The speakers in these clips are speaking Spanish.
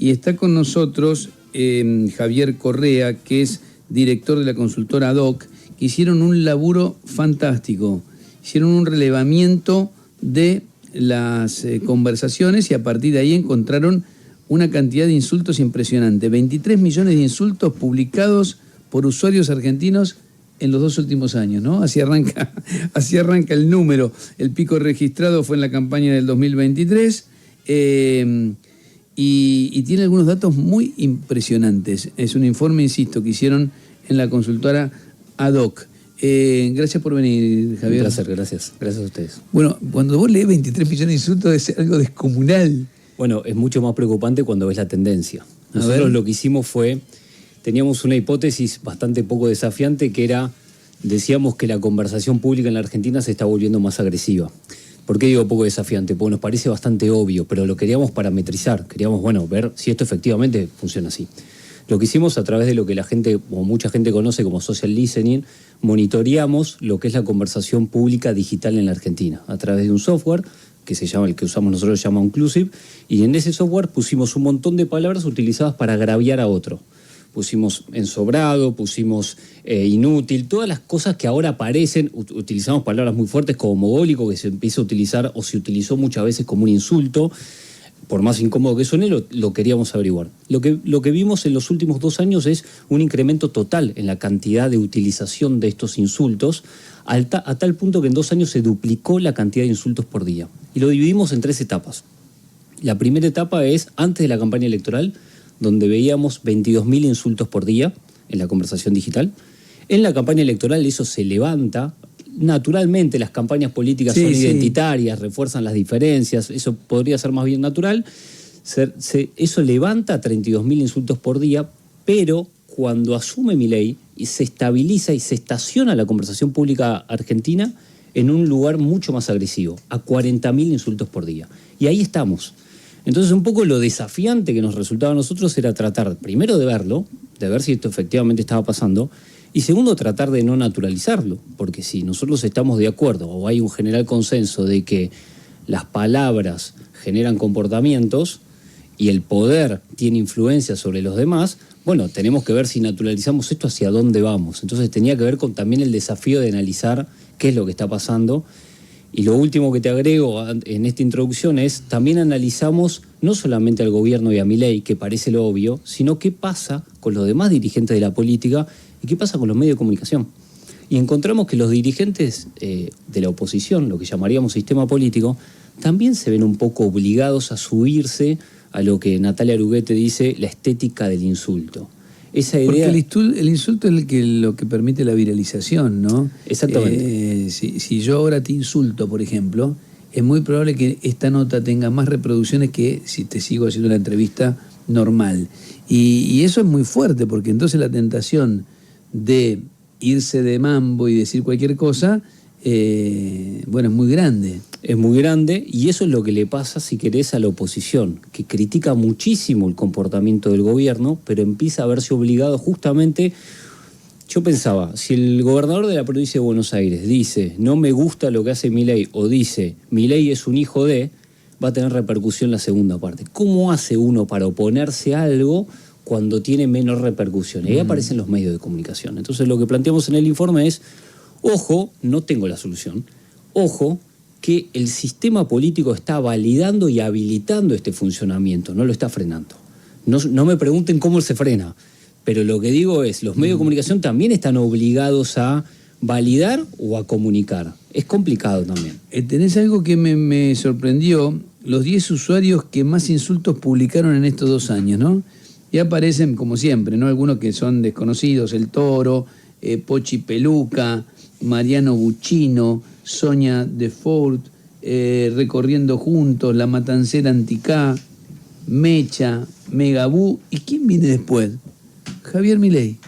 y está con nosotros Javier Correa, que es director de la consultora ADOC, que hicieron un laburo fantástico. Hicieron un relevamiento de las conversaciones y a partir de ahí encontraron una cantidad de insultos impresionante. 23 millones de insultos publicados por usuarios argentinos en los 2 últimos años, ¿no? Así arranca el número. El pico registrado fue en la campaña del 2023 y tiene algunos datos muy impresionantes. Es un informe, insisto, que hicieron en la consultora ADOC. Gracias por venir, Javier. Un placer, gracias. Gracias a ustedes. Bueno, cuando vos lees 23 millones de insultos es algo descomunal. Bueno, es mucho más preocupante cuando ves la tendencia. Nosotros lo que hicimos fue, teníamos una hipótesis bastante poco desafiante que era, decíamos que la conversación pública en la Argentina se está volviendo más agresiva. ¿Por qué digo poco desafiante? Porque nos parece bastante obvio, pero lo queríamos parametrizar. Queríamos, ver si esto efectivamente funciona así. Lo que hicimos a través de lo que la gente, o mucha gente conoce como social listening, monitoreamos lo que es la conversación pública digital en la Argentina, a través de un software que se llama, el que usamos nosotros se llama Inclusive, y en ese software pusimos un montón de palabras utilizadas para agraviar a otro. Pusimos ensobrado, pusimos inútil, todas las cosas que ahora aparecen, utilizamos palabras muy fuertes como mogólico, que se empieza a utilizar o se utilizó muchas veces como un insulto. Por más incómodo que suene, lo queríamos averiguar. Lo que vimos en los últimos 2 años es un incremento total en la cantidad de utilización de estos insultos, a tal punto que en 2 años se duplicó la cantidad de insultos por día. Y lo dividimos en 3 etapas. La primera etapa es antes de la campaña electoral, donde veíamos 22.000 insultos por día en la conversación digital. En la campaña electoral eso se levanta. Naturalmente las campañas políticas son identitarias, refuerzan las diferencias, eso podría ser más bien natural. Eso levanta a 32.000 insultos por día, pero cuando asume Milei y se estabiliza y se estaciona la conversación pública argentina en un lugar mucho más agresivo, a 40.000 insultos por día. Y ahí estamos. Entonces un poco lo desafiante que nos resultaba a nosotros era tratar primero de verlo, de ver si esto efectivamente estaba pasando, y segundo, tratar de no naturalizarlo, porque si nosotros estamos de acuerdo o hay un general consenso de que las palabras generan comportamientos y el poder tiene influencia sobre los demás, bueno, tenemos que ver si naturalizamos esto hacia dónde vamos. Entonces tenía que ver con también el desafío de analizar qué es lo que está pasando. Y lo último que te agrego en esta introducción es, también analizamos no solamente al gobierno y a Milei, que parece lo obvio, sino qué pasa con los demás dirigentes de la política y qué pasa con los medios de comunicación. Y encontramos que los dirigentes de la oposición, lo que llamaríamos sistema político, también se ven un poco obligados a subirse a lo que Natalia Aruguete dice, la estética del insulto. Esa idea... Porque el insulto es lo que permite la viralización, ¿no? Exactamente. Si yo ahora te insulto, por ejemplo, es muy probable que esta nota tenga más reproducciones que si te sigo haciendo la entrevista normal. Y eso es muy fuerte, porque entonces la tentación de irse de mambo y decir cualquier cosa, es muy grande. Es muy grande y eso es lo que le pasa, si querés, a la oposición, que critica muchísimo el comportamiento del gobierno, pero empieza a verse obligado justamente... Yo pensaba, si el gobernador de la provincia de Buenos Aires dice no me gusta lo que hace Milei o dice Milei es un hijo de, va a tener repercusión la segunda parte. ¿Cómo hace uno para oponerse a algo cuando tiene menor repercusión? Y ahí aparecen los medios de comunicación. Entonces lo que planteamos en el informe es, ojo, no tengo la solución, ojo, que el sistema político está validando y habilitando este funcionamiento, no lo está frenando. No me pregunten cómo se frena, pero lo que digo es, los medios de comunicación también están obligados a validar o a comunicar. Es complicado también. Tenés algo que me sorprendió, los 10 usuarios que más insultos publicaron en estos 2 años, ¿no? Y aparecen, como siempre, ¿no? Algunos que son desconocidos, El Toro, Pochi Peluca, Mariano Buccino, Sonia Defort, Recorriendo Juntos, La Matancera Anticá, Mecha, Megabú. ¿Y quién viene después? Javier Milei.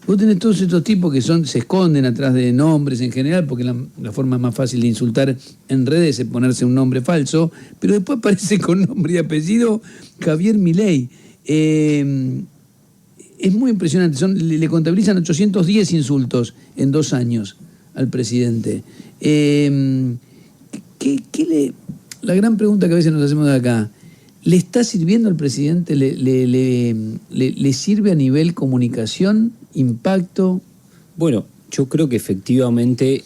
Vos tenés todos estos tipos que se esconden atrás de nombres en general, porque la forma más fácil de insultar en redes es ponerse un nombre falso, pero después aparece con nombre y apellido Javier Milei. Es muy impresionante. Le contabilizan 810 insultos en 2 años al presidente. La gran pregunta que a veces nos hacemos de acá, ¿Le está sirviendo al presidente? ¿Le sirve a nivel comunicación, impacto? Bueno, yo creo que efectivamente,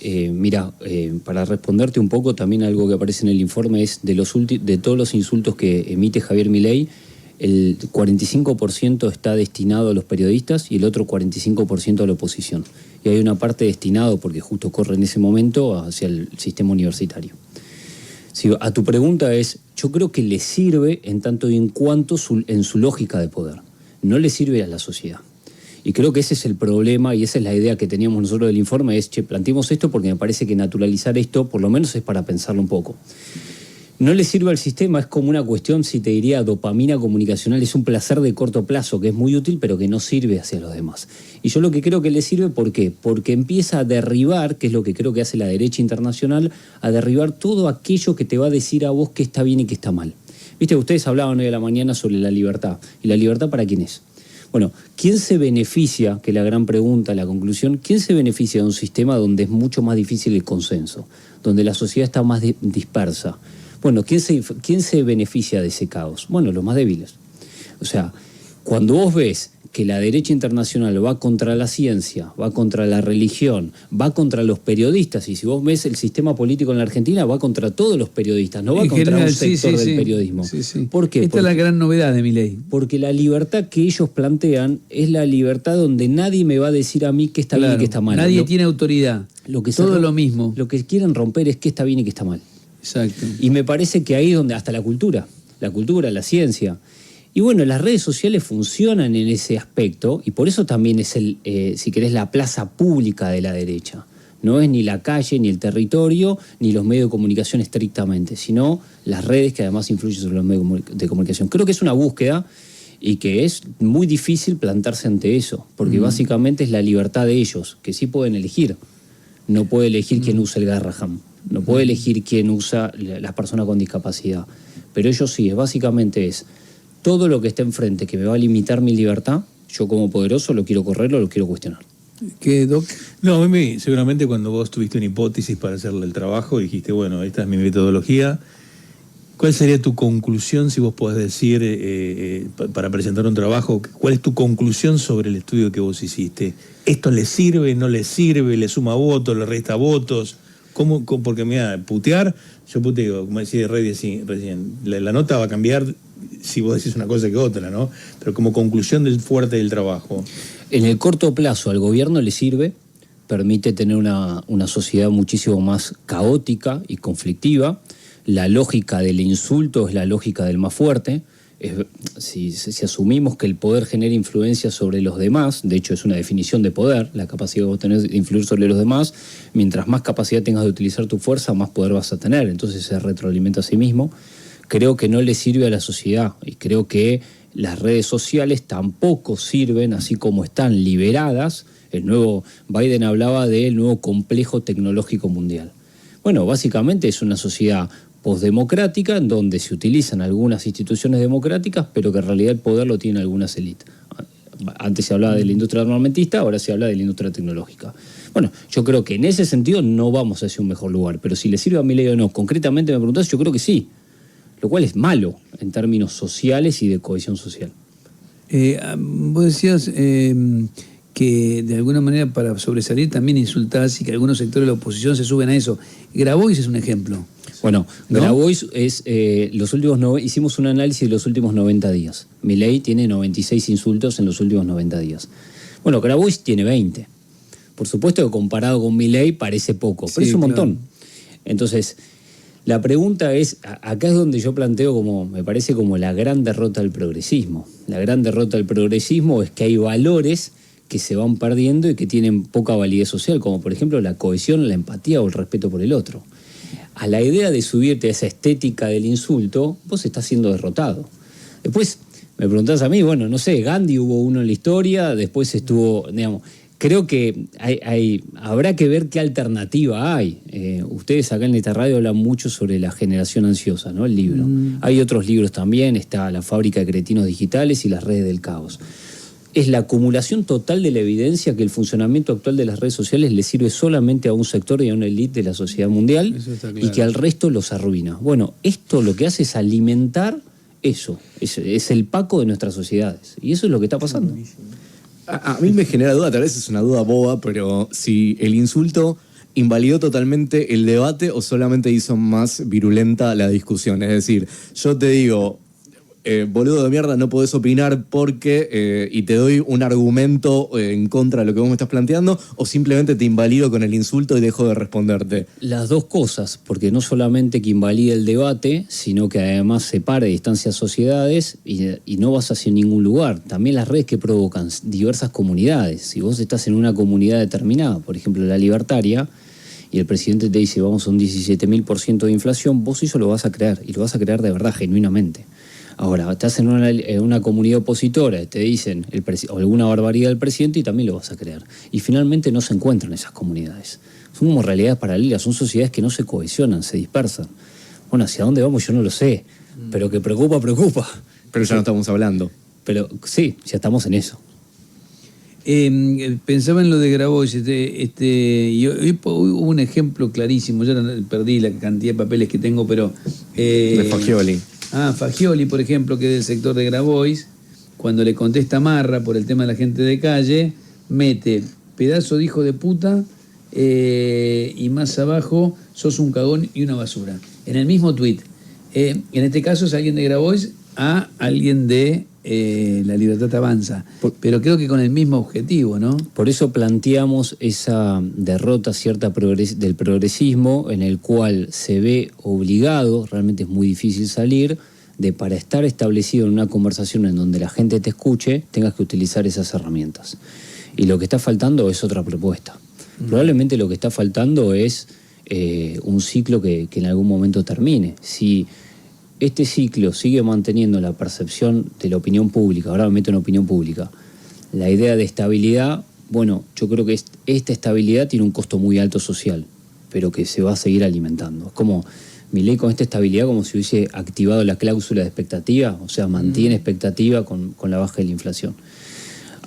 para responderte un poco, también algo que aparece en el informe es de todos los insultos que emite Javier Milei, el 45% está destinado a los periodistas y el otro 45% a la oposición. Y hay una parte destinado, porque justo corre en ese momento, hacia el sistema universitario. Si a tu pregunta es, yo creo que le sirve en tanto y en cuanto en su lógica de poder. No le sirve a la sociedad. Y creo que ese es el problema y esa es la idea que teníamos nosotros del informe, es, planteemos esto porque me parece que naturalizar esto, por lo menos es para pensarlo un poco. No le sirve al sistema, es como una cuestión, si te diría, dopamina comunicacional, es un placer de corto plazo que es muy útil, pero que no sirve hacia los demás. Y yo lo que creo que le sirve, ¿por qué? Porque empieza a derribar, que es lo que creo que hace la derecha internacional, a derribar todo aquello que te va a decir a vos qué está bien y qué está mal. Viste, ustedes hablaban hoy a la mañana sobre la libertad. ¿Y la libertad para quién es? Bueno, ¿quién se beneficia, que es la gran pregunta, la conclusión, quién se beneficia de un sistema donde es mucho más difícil el consenso, donde la sociedad está más dispersa? Bueno, ¿quién se beneficia de ese caos? Bueno, los más débiles. O sea, cuando vos ves que la derecha internacional va contra la ciencia, va contra la religión, va contra los periodistas, y si vos ves el sistema político en la Argentina, va contra todos los periodistas, no va contra general, un sector del periodismo. ¿Por qué? Esta es la gran novedad de Milei. Porque la libertad que ellos plantean es la libertad donde nadie me va a decir a mí qué está bien y qué está mal. Nadie tiene autoridad. Todo lo mismo. Lo que quieren romper es qué está bien y qué está mal. Exacto. Y me parece que ahí es donde hasta la cultura, la ciencia. Y bueno, las redes sociales funcionan en ese aspecto y por eso también es si querés, la plaza pública de la derecha. No es ni la calle, ni el territorio, ni los medios de comunicación estrictamente, sino las redes que además influyen sobre los medios de comunicación. Creo que es una búsqueda y que es muy difícil plantarse ante eso, porque básicamente es la libertad de ellos, que sí pueden elegir. No puede elegir quién usa el Garrahan. No puede elegir quién usa las personas con discapacidad. Pero ellos sí, básicamente es todo lo que está enfrente que me va a limitar mi libertad, yo como poderoso lo quiero correr o lo quiero cuestionar. ¿Qué, Doc? No, Mimi, seguramente cuando vos tuviste una hipótesis para hacerle el trabajo, dijiste, bueno, esta es mi metodología. ¿Cuál sería tu conclusión, si vos podés decir, para presentar un trabajo, cuál es tu conclusión sobre el estudio que vos hiciste? ¿Esto le sirve, no le sirve, le suma votos, le resta votos? ¿Cómo? Porque mira, putear, yo puteo, como decía Rey recién, la nota va a cambiar si vos decís una cosa que otra, ¿no? Pero como conclusión del fuerte del trabajo. En el corto plazo al gobierno le sirve, permite tener una sociedad muchísimo más caótica y conflictiva. La lógica del insulto es la lógica del más fuerte. Si asumimos que el poder genera influencia sobre los demás, de hecho es una definición de poder, la capacidad que vos tenés de influir sobre los demás, mientras más capacidad tengas de utilizar tu fuerza, más poder vas a tener, entonces se retroalimenta a sí mismo. Creo que no le sirve a la sociedad y creo que las redes sociales tampoco sirven, así como están liberadas. Biden hablaba del nuevo complejo tecnológico mundial. Bueno, básicamente es una sociedad postdemocrática en donde se utilizan algunas instituciones democráticas, pero que en realidad el poder lo tienen algunas élites. Antes se hablaba de la industria armamentista, ahora se habla de la industria tecnológica. Bueno, yo creo que en ese sentido no vamos hacia un mejor lugar, pero si le sirve a Milei o no, concretamente me preguntás, yo creo que sí. Lo cual es malo en términos sociales y de cohesión social. Vos decías que de alguna manera para sobresalir también insultás y que algunos sectores de la oposición se suben a eso. Grabois es un ejemplo. Bueno, ¿no? Grabois es hicimos un análisis de los últimos 90 días. Milei tiene 96 insultos en los últimos 90 días. Bueno, Grabois tiene 20. Por supuesto que comparado con Milei parece poco, pero sí, es un montón. Entonces, la pregunta es, acá es donde yo planteo me parece como la gran derrota del progresismo. La gran derrota del progresismo es que hay valores que se van perdiendo y que tienen poca validez social, como por ejemplo la cohesión, la empatía o el respeto por el otro. A la idea de subirte a esa estética del insulto, vos estás siendo derrotado. Después, me preguntás a mí, bueno, no sé, Gandhi hubo uno en la historia, después estuvo, digamos, creo que habrá que ver qué alternativa hay. Ustedes acá en esta radio hablan mucho sobre la generación ansiosa, ¿no? El libro. Hay otros libros también, está La fábrica de cretinos digitales y Las redes del caos. Es la acumulación total de la evidencia que el funcionamiento actual de las redes sociales le sirve solamente a un sector y a una élite de la sociedad mundial y que al resto los arruina. Bueno, esto lo que hace es alimentar eso. Es el Paco de nuestras sociedades. Y eso es lo que está pasando. A mí me genera duda, tal vez es una duda boba, pero si el insulto invalidó totalmente el debate o solamente hizo más virulenta la discusión. Es decir, yo te digo, boludo de mierda, no podés opinar porque, y te doy un argumento en contra de lo que vos me estás planteando, o simplemente te invalido con el insulto y dejo de responderte. Las dos cosas, porque no solamente que invalide el debate, sino que además separa y distancia sociedades y no vas hacia ningún lugar. También las redes que provocan diversas comunidades. Si vos estás en una comunidad determinada, por ejemplo la libertaria, y el presidente te dice vamos a un 17.000% de inflación, vos eso lo vas a creer, y lo vas a creer de verdad, genuinamente. Ahora, estás en una comunidad opositora, te dicen alguna barbaridad del presidente y también lo vas a creer. Y finalmente no se encuentran esas comunidades. Son como realidades paralelas, son sociedades que no se cohesionan, se dispersan. Bueno, ¿hacia dónde vamos? Yo no lo sé, pero que preocupa. Pero ya no estamos hablando. Pero sí, ya estamos en eso. Pensaba en lo de Grabois, y hoy hubo un ejemplo clarísimo, ya perdí la cantidad de papeles que tengo, pero... de Fagioli. Fagioli, por ejemplo, que es del sector de Grabois, cuando le contesta Marra por el tema de la gente de calle, mete pedazo de hijo de puta y más abajo sos un cagón y una basura. En el mismo tuit. En este caso es alguien de Grabois a alguien de La Libertad Avanza. Pero creo que con el mismo objetivo, ¿no? Por eso planteamos esa derrota cierta del progresismo, en el cual se ve obligado, realmente es muy difícil salir, de para estar establecido en una conversación en donde la gente te escuche, tengas que utilizar esas herramientas. Y lo que está faltando es otra propuesta. Probablemente lo que está faltando es un ciclo que en algún momento termine. Si este ciclo sigue manteniendo la percepción de la opinión pública, ahora me meto en opinión pública, la idea de estabilidad, bueno, yo creo que esta estabilidad tiene un costo muy alto social, pero que se va a seguir alimentando. Es como Milei con esta estabilidad, como si hubiese activado la cláusula de expectativa, o sea, mantiene expectativa con la baja de la inflación.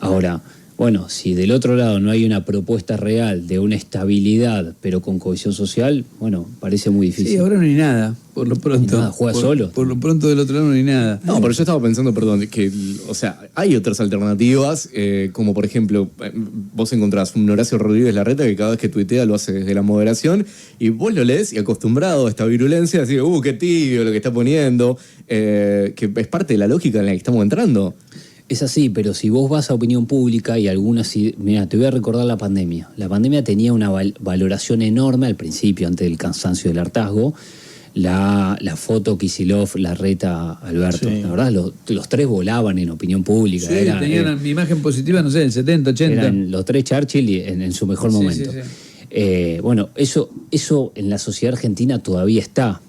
Ahora, bueno, si del otro lado no hay una propuesta real de una estabilidad, pero con cohesión social, bueno, parece muy difícil. Sí, ahora no hay nada, por lo pronto. Nada, juega solo. Por lo pronto del otro lado no hay nada. No, pero yo estaba pensando, perdón, que, o sea, hay otras alternativas, como por ejemplo, vos encontrás un Horacio Rodríguez Larreta que cada vez que tuitea lo hace desde la moderación, y vos lo lees y acostumbrado a esta virulencia, decís, qué tibio lo que está poniendo, que es parte de la lógica en la que estamos entrando. Es así, pero si vos vas a opinión pública y algunas... Mira, te voy a recordar la pandemia. La pandemia tenía una valoración enorme al principio, antes del cansancio del hartazgo. La foto Kicillof, Larreta, Alberto. Sí. La verdad, los tres volaban en opinión pública. Sí, tenían una imagen positiva, no sé, el 70, 80. Eran los tres Churchill en su mejor momento. Sí. Bueno, eso en la sociedad argentina todavía está.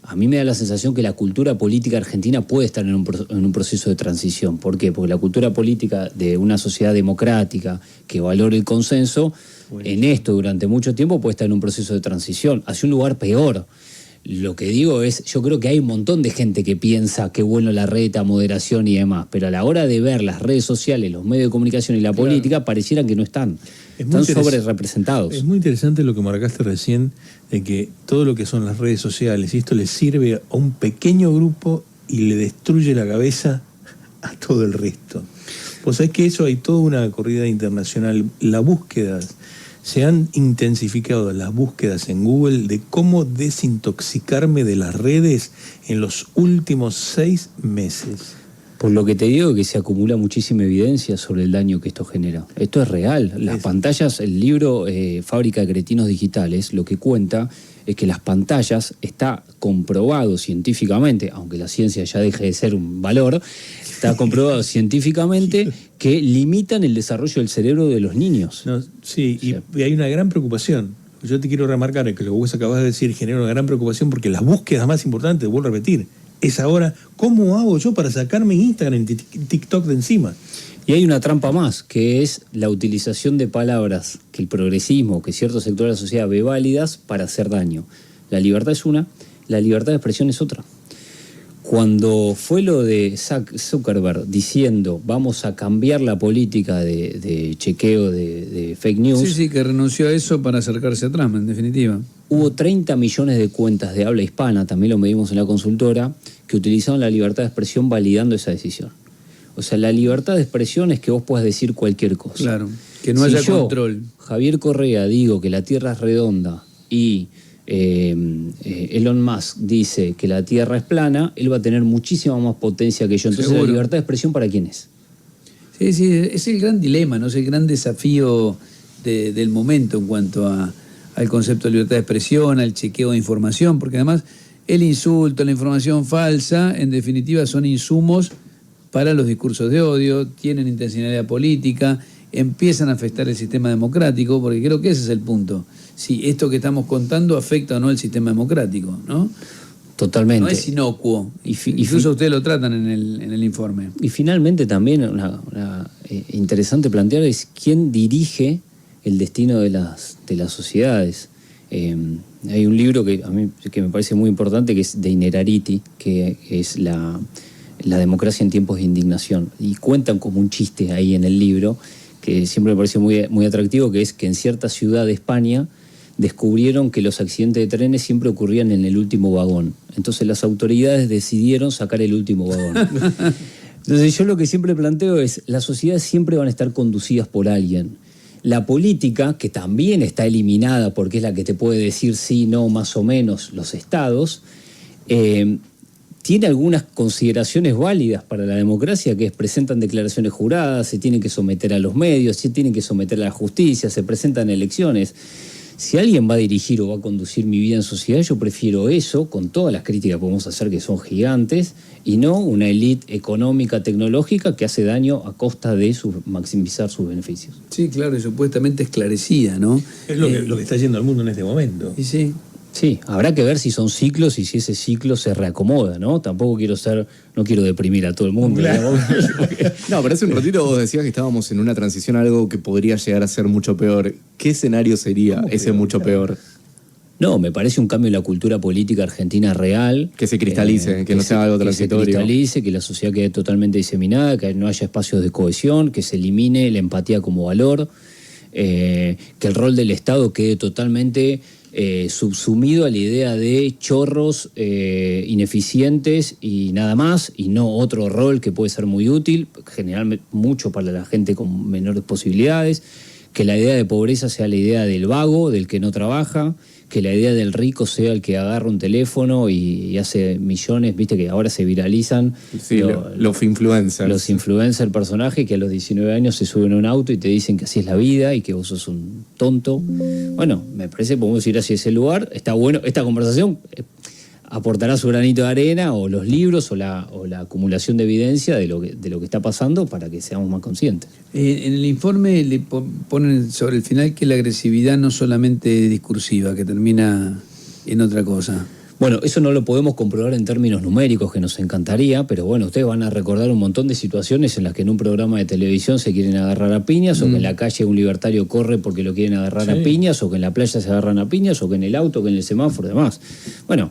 A mí me da la sensación que la cultura política argentina puede estar en un proceso de transición. ¿Por qué? Porque la cultura política de una sociedad democrática que valore el consenso, en esto durante mucho tiempo puede estar en un proceso de transición hacia un lugar peor. Lo que digo es, yo creo que hay un montón de gente que piensa que bueno la reta, moderación y demás, pero a la hora de ver las redes sociales, los medios de comunicación y la política, parecieran que no están. Están sobre representados. Es muy interesante lo que marcaste recién, de que todo lo que son las redes sociales, y esto le sirve a un pequeño grupo y le destruye la cabeza a todo el resto. Vos sabés que eso hay toda una corrida internacional, la búsqueda. Se han intensificado las búsquedas en Google de cómo desintoxicarme de las redes en los últimos 6 meses. Por lo que te digo que se acumula muchísima evidencia sobre el daño que esto genera. Esto es real. Las pantallas, el libro Fábrica de Cretinos Digitales, lo que cuenta es que las pantallas está comprobado científicamente, aunque la ciencia ya deje de ser un valor, está comprobado científicamente que limitan el desarrollo del cerebro de los niños. No, sí, y hay una gran preocupación. Yo te quiero remarcar que lo que vos acabas de decir genera una gran preocupación porque las búsquedas más importantes, vuelvo a repetir, es ahora, ¿cómo hago yo para sacarme Instagram y TikTok de encima? Y hay una trampa más, que es la utilización de palabras que el progresismo, que cierto sector de la sociedad ve válidas para hacer daño. La libertad es una, la libertad de expresión es otra. Cuando fue lo de Zuckerberg diciendo vamos a cambiar la política de chequeo de fake news... Sí, que renunció a eso para acercarse a Trump, en definitiva. Hubo 30 millones de cuentas de habla hispana, también lo medimos en la consultora, que utilizaban la libertad de expresión validando esa decisión. O sea, la libertad de expresión es que vos puedas decir cualquier cosa. Claro, que no Si haya yo, control. Javier Correa, digo que la Tierra es redonda y Elon Musk dice que la Tierra es plana, él va a tener muchísima más potencia que yo. Entonces, Seguro. ¿la libertad de expresión para quién es? Sí, sí, es el gran dilema, ¿no? Es el gran desafío del momento en cuanto al concepto de libertad de expresión, al chequeo de información, porque además el insulto, la información falsa, en definitiva son insumos para los discursos de odio, tienen intencionalidad política, empiezan a afectar el sistema democrático, porque creo que ese es el punto. Si esto que estamos contando afecta o no el sistema democrático, ¿no? Totalmente. No es inocuo. Incluso ustedes lo tratan en el informe. Y finalmente también una interesante plantear es quién dirige el destino de las sociedades. Hay un libro que a mí que me parece muy importante, que es de Innerarity, que es la democracia en tiempos de indignación. Y cuentan como un chiste ahí en el libro, que siempre me parece muy, muy atractivo, que es que en cierta ciudad de España descubrieron que los accidentes de trenes siempre ocurrían en el último vagón. Entonces las autoridades decidieron sacar el último vagón. Entonces yo lo que siempre planteo es, las sociedades siempre van a estar conducidas por alguien. La política, que también está eliminada porque es la que te puede decir sí, no, más o menos, los estados, tiene algunas consideraciones válidas para la democracia, que es presentan declaraciones juradas, se tienen que someter a los medios, se tienen que someter a la justicia, se presentan elecciones. Si alguien va a dirigir o va a conducir mi vida en sociedad, yo prefiero eso, con todas las críticas que podemos hacer que son gigantes, y no una élite económica, tecnológica que hace daño a costa de maximizar sus beneficios. Sí, claro, y supuestamente esclarecida, ¿no? Es lo que está yendo al mundo en este momento. Y sí. Sí, habrá que ver si son ciclos y si ese ciclo se reacomoda, ¿no? Tampoco no quiero deprimir a todo el mundo. Claro. No, pero hace un ratito vos decías que estábamos en una transición a algo que podría llegar a ser mucho peor. ¿Qué escenario sería ese mucho peor? No, me parece un cambio en la cultura política argentina real. Que se cristalice, que no sea algo transitorio. Que se cristalice, que la sociedad quede totalmente diseminada, que no haya espacios de cohesión, que se elimine la empatía como valor, que el rol del Estado quede totalmente subsumido a la idea de chorros ineficientes y nada más, y no otro rol que puede ser muy útil, generalmente mucho para la gente con menores posibilidades, que la idea de pobreza sea la idea del vago, del que no trabaja, que la idea del rico sea el que agarra un teléfono y hace millones, viste que ahora se viralizan. Sí, los influencers. Los influencers, personajes que a los 19 años se suben a un auto y te dicen que así es la vida y que vos sos un tonto. Bueno, me parece que podemos ir hacia ese lugar. Está bueno, esta conversación aportará su granito de arena, o los libros, o la acumulación de evidencia de lo que está pasando para que seamos más conscientes. En el informe le ponen sobre el final que la agresividad no solamente discursiva, que termina en otra cosa. Bueno, eso no lo podemos comprobar en términos numéricos, que nos encantaría, pero bueno, ustedes van a recordar un montón de situaciones en las que en un programa de televisión se quieren agarrar a piñas, o que en la calle un libertario corre porque lo quieren agarrar a piñas, o que en la playa se agarran a piñas, o que en el auto, que en el semáforo y demás. Bueno,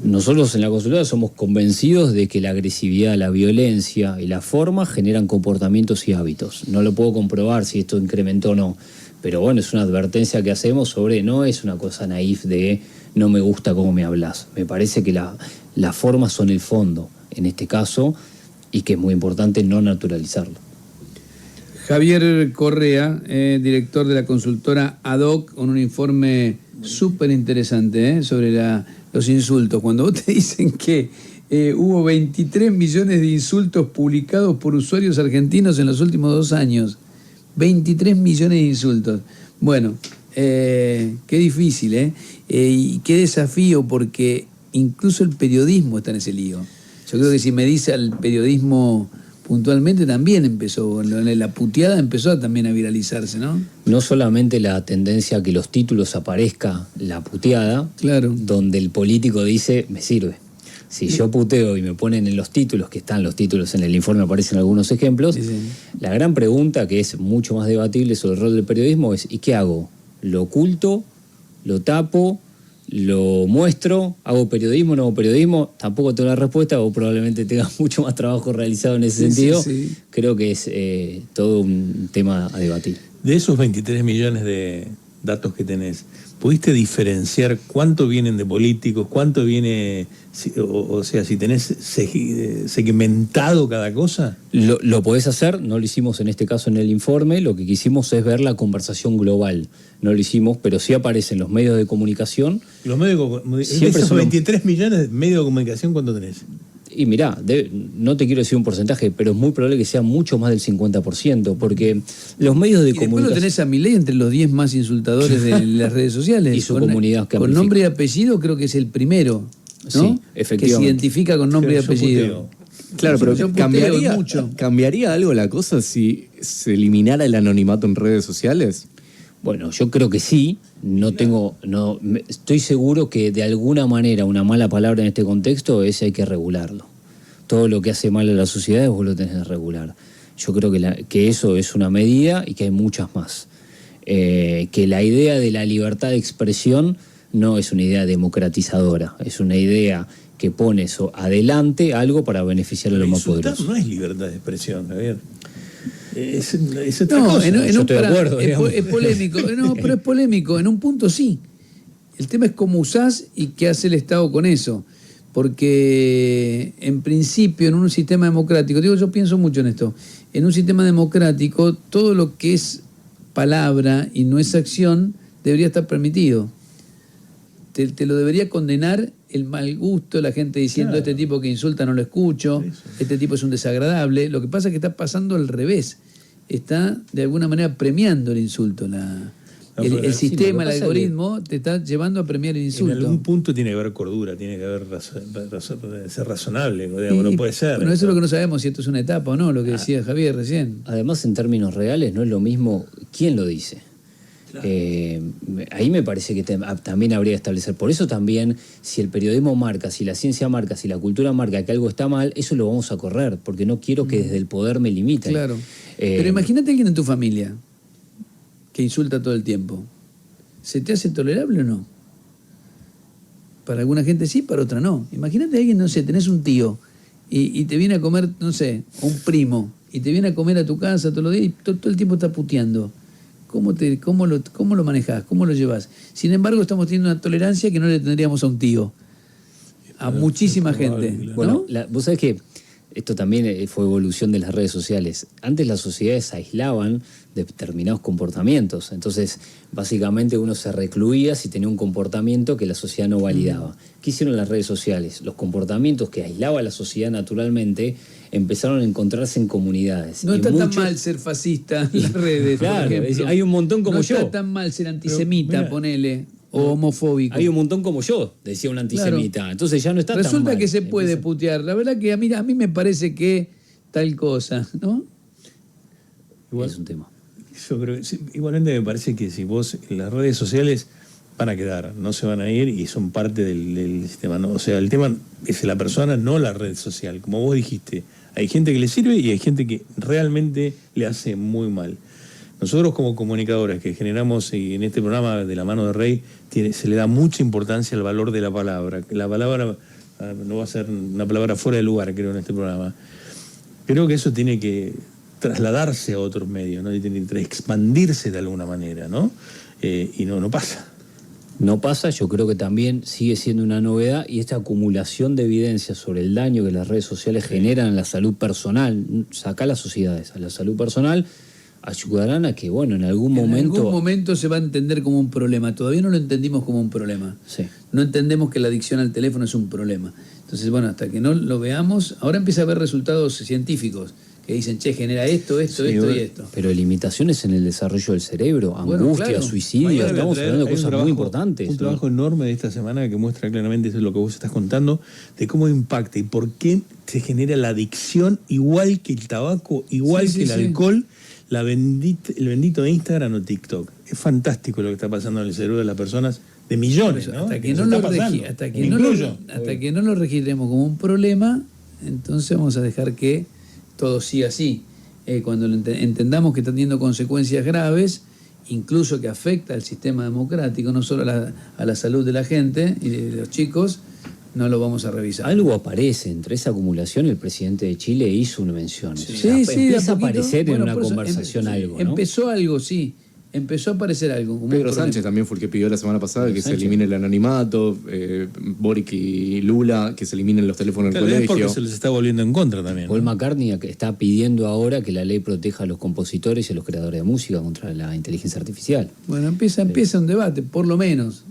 nosotros en la consultora somos convencidos de que la agresividad, la violencia y la forma generan comportamientos y hábitos. No lo puedo comprobar si esto incrementó o no, pero bueno, es una advertencia que hacemos sobre, no es una cosa naif de no me gusta cómo me hablas. Me parece que las formas son el fondo en este caso, y que es muy importante no naturalizarlo. Javier Correa, director de la consultora ADOC, con un informe súper interesante sobre los insultos. Cuando vos te dicen que hubo 23 millones de insultos publicados por usuarios argentinos en los últimos 2 años. 23 millones de insultos. Bueno, qué difícil, y qué desafío, porque incluso el periodismo está en ese lío. Yo creo que si me dice al periodismo puntualmente también empezó, la puteada empezó también a viralizarse, ¿no? No solamente la tendencia a que los títulos aparezca la puteada, claro, donde el político dice, me sirve. Si yo puteo y me ponen en los títulos, que están los títulos en el informe, aparecen algunos ejemplos, sí. La gran pregunta, que es mucho más debatible sobre el rol del periodismo, es ¿y qué hago? ¿Lo oculto? ¿Lo tapo? ¿Lo muestro? ¿Hago periodismo? ¿No hago periodismo? Tampoco tengo la respuesta, o probablemente tenga mucho más trabajo realizado en ese sentido. Sí. Creo que es todo un tema a debatir. De esos 23 millones de datos que tenés, ¿pudiste diferenciar cuánto vienen de políticos, cuánto viene, o sea, si tenés segmentado cada cosa? Lo podés hacer, no lo hicimos en este caso en el informe, lo que quisimos es ver la conversación global. No lo hicimos, pero sí aparecen los medios de comunicación. Los medios de comunicación, Siempre esos son 23 millones de medios de comunicación, ¿cuánto tenés? Y mirá, no te quiero decir un porcentaje, pero es muy probable que sea mucho más del 50%, porque los medios de Y después lo comunicación... tenés a Milei entre los 10 más insultadores de las redes sociales. Y su comunidad que con amplifica. nombre y apellido creo que es el primero, ¿no? Sí, efectivamente. Que se identifica con nombre y Yo apellido. puteo. Claro, pero Yo puteo mucho. ¿cambiaría algo la cosa si se eliminara el anonimato en redes sociales? Bueno, yo creo que sí. Estoy seguro que de alguna manera una mala palabra en este contexto es hay que regularlo. Todo lo que hace mal a la sociedad vos lo tenés que regular. Yo creo que eso es una medida y que hay muchas más. Que la idea de la libertad de expresión no es una idea democratizadora, es una idea que pone adelante algo para beneficiar a los más Insultar poderosos. no es libertad de expresión, Javier. Es otra No, cosa. yo estoy de acuerdo, es digamos. polémico. No, pero es polémico. En un punto sí. El tema es cómo usás y qué hace el Estado con eso. Porque en principio en un sistema democrático, yo pienso mucho en esto, en un sistema democrático todo lo que es palabra y no es acción debería estar permitido. Te lo debería condenar el mal gusto, la gente diciendo Claro. este tipo que insulta no lo escucho, Eso. este tipo es un desagradable. Lo que pasa es que está pasando al revés. Está de alguna manera premiando el insulto. El sí, sistema, lo el que pasa algoritmo te está llevando a premiar el En insulto. algún punto tiene que haber cordura, tiene que haber ser razonable, digamos, no puede ser. Bueno, eso es lo que no sabemos, si esto es una etapa o no, lo que decía Javier recién. Además, en términos reales, no es lo mismo quién lo dice. Ahí me parece que también habría que establecer. Por eso también, si el periodismo marca, si la ciencia marca, si la cultura marca que algo está mal, eso lo vamos a correr, porque no quiero que desde el poder me limiten. Claro. Pero imagínate a alguien en tu familia que insulta todo el tiempo. ¿Se te hace tolerable o no? Para alguna gente sí, para otra no. Imagínate a alguien, no sé, tenés un tío y te viene a comer, no sé, o un primo, y te viene a comer a tu casa todos los días y todo el tiempo está puteando. ¿Cómo lo manejás? ¿Cómo lo llevas? Sin embargo, estamos teniendo una tolerancia que no le tendríamos a un tío. A muchísima gente. ¿No? Bueno, vos sabés que esto también fue evolución de las redes sociales. Antes las sociedades aislaban determinados comportamientos. Entonces, básicamente uno se recluía si tenía un comportamiento que la sociedad no validaba. ¿Qué hicieron las redes sociales? Los comportamientos que aislaba la sociedad naturalmente empezaron a encontrarse en comunidades. No Y está tan muchos- mal ser fascista en las redes. Claro, por ejemplo. es decir, hay un montón como no yo. está tan mal ser antisemita, Pero, mira, ponele, o homofóbico. Hay un montón como yo, decía un antisemita. Claro. Entonces ya no está tan Resulta mal. que se puede Empieza- putear. La verdad que a mí me parece que tal cosa, ¿no? Igual, Es un tema. yo creo que igualmente me parece que si vos las redes sociales van a quedar, no se van a ir y son parte del sistema, ¿no? O sea, el tema es la persona, no la red social. Como vos dijiste, hay gente que le sirve y hay gente que realmente le hace muy mal. Nosotros como comunicadores que generamos, y en este programa de la mano de Rey, se le da mucha importancia al valor de la palabra. La palabra no va a ser una palabra fuera de lugar, creo, en este programa. Creo que eso tiene que trasladarse a otros medios, ¿no? Y tiene que expandirse de alguna manera, ¿no? Y no pasa. No pasa, yo creo que también sigue siendo una novedad y esta acumulación de evidencias sobre el daño que las redes sociales generan en la salud personal, saca a las sociedades, a la salud personal, ayudarán a que, bueno, en algún En momento... algún momento se va a entender como un problema. Todavía no lo entendimos como un problema. Sí. No entendemos que la adicción al teléfono es un problema. Entonces, bueno, hasta que no lo veamos, ahora empieza a haber resultados científicos que dicen, che, genera esto y esto. Pero limitaciones en el desarrollo del cerebro, Bueno, angustia, claro. suicidio, Mañana voy a estamos traer- hablando de hay un cosas trabajo- muy importantes. Un ¿no? trabajo enorme de esta semana que muestra claramente eso es lo que vos estás contando, de cómo impacta y por qué se genera la adicción igual que el tabaco, igual Sí, que sí, el sí. alcohol, el bendito Instagram o TikTok. Es fantástico lo que está pasando en el cerebro de las personas, de millones, ¿no? Hasta que se no, está pasando. Me incluyo. hasta que no lo registremos como un problema, entonces vamos a dejar que todo siga así. Cuando entendamos que está teniendo consecuencias graves, incluso que afecta al sistema democrático, no solo a la salud de la gente y de los chicos, no lo vamos a revisar. Algo aparece entre esa acumulación, el presidente de Chile hizo una mención. Sí, O sea, sí, de empieza a poquito. aparecer Bueno, en una por eso conversación algo, ¿no? Empezó algo, sí. empezó a aparecer algo. Como un Pedro problema. Sánchez también fue el que pidió la semana pasada Pedro que Sánchez. se elimine el anonimato, Boric y Lula que se eliminen los teléfonos del Tal vez porque colegio. se les está volviendo en contra también. Paul ¿no? McCartney está pidiendo ahora que la ley proteja a los compositores y a los creadores de música contra la inteligencia artificial. Bueno, empieza un debate, por lo menos.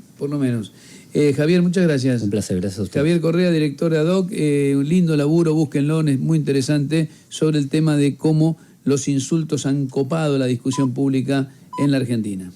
Javier, muchas gracias. Un placer, gracias a usted. Javier Correa, director de ADOC, un lindo laburo, búsquenlo, es muy interesante, sobre el tema de cómo los insultos han copado la discusión pública en la Argentina.